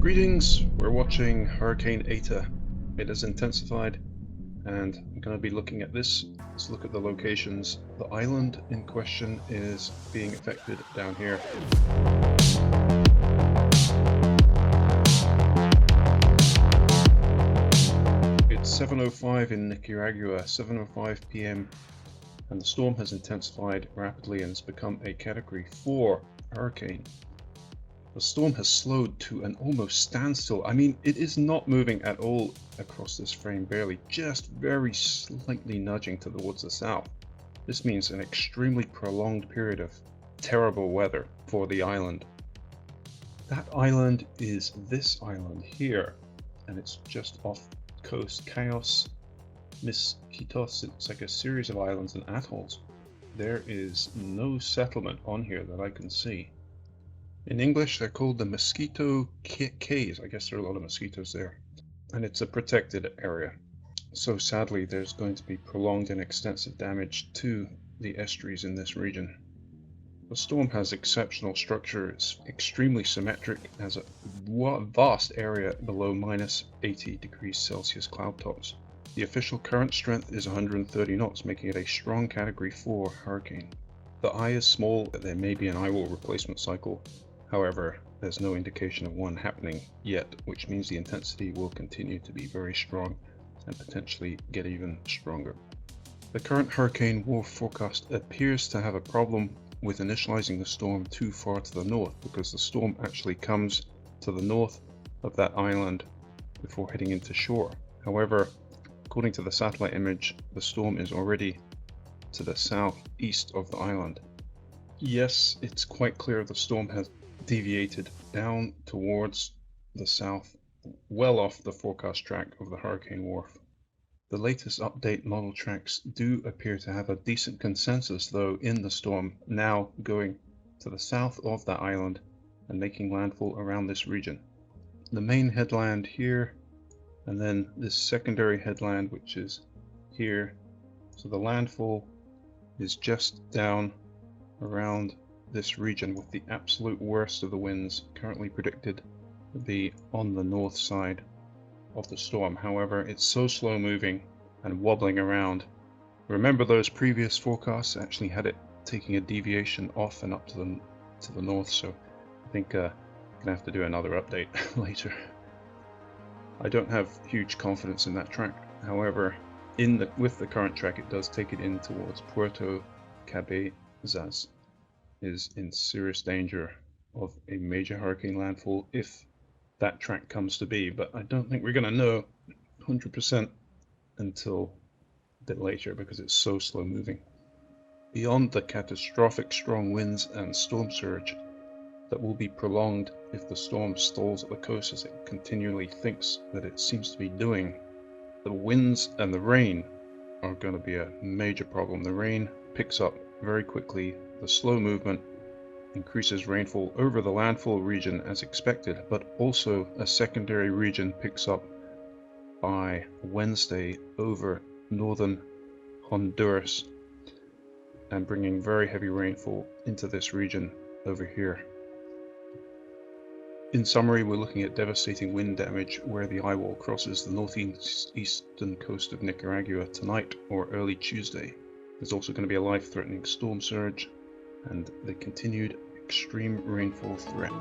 Greetings, we're watching Hurricane Eta. It has intensified and I'm going to be looking at this. Let's look at the locations. The island in question is being affected down here. It's 7:05 in Nicaragua, 7:05 p.m. and the storm has intensified rapidly and has become a Category 4 hurricane. The storm has slowed to an almost standstill. I mean, it is not moving at all across this frame, barely, just very slightly nudging towards the south. This means an extremely prolonged period of terrible weather for the island. That island is this island here, and it's just off coast. Chaos, Misquitos, it's like a series of islands and atolls. There is no settlement on here that I can see. In English, they're called the Mosquito Cays. I guess there are a lot of mosquitoes there. And it's a protected area. So sadly, there's going to be prolonged and extensive damage to the estuaries in this region. The storm has exceptional structure. It's extremely symmetric, has a vast area below -80 degrees Celsius cloud tops. The official current strength is 130 knots, making it a strong Category 4 hurricane. The eye is small, there may be an eyewall replacement cycle. However, there's no indication of one happening yet, which means the intensity will continue to be very strong and potentially get even stronger. The current hurricane warning forecast appears to have a problem with initializing the storm too far to the north, because the storm actually comes to the north of that island before heading into shore. However, according to the satellite image, the storm is already to the southeast of the island. Yes, it's quite clear the storm has deviated down towards the south, well off the forecast track of the hurricane wharf. The latest update model tracks do appear to have a decent consensus though in the storm, now going to the south of that island and making landfall around this region. The main headland here, and then this secondary headland which is here. So the landfall is just down around this region, with the absolute worst of the winds currently predicted to be on the north side of the storm. However, it's so slow moving and wobbling around. Remember, those previous forecasts actually had it taking a deviation off and up to the north, so I think I'm gonna have to do another update later. I don't have huge confidence in that track. However, with the current track, it does take it in towards Puerto Cabezas. Is in serious danger of a major hurricane landfall if that track comes to be, but I don't think we're going to know 100% until a bit later because it's so slow moving. Beyond the catastrophic strong winds and storm surge that will be prolonged if the storm stalls at the coast, as it continually thinks that it seems to be doing, the winds and the rain are going to be a major problem. The rain picks up very quickly. The slow movement increases rainfall over the landfall region as expected, but also a secondary region picks up by Wednesday over northern Honduras and bringing very heavy rainfall into this region over here. In summary, we're looking at devastating wind damage where the eyewall crosses the northeastern coast of Nicaragua tonight or early Tuesday. There's also going to be a life-threatening storm surge and the continued extreme rainfall threat.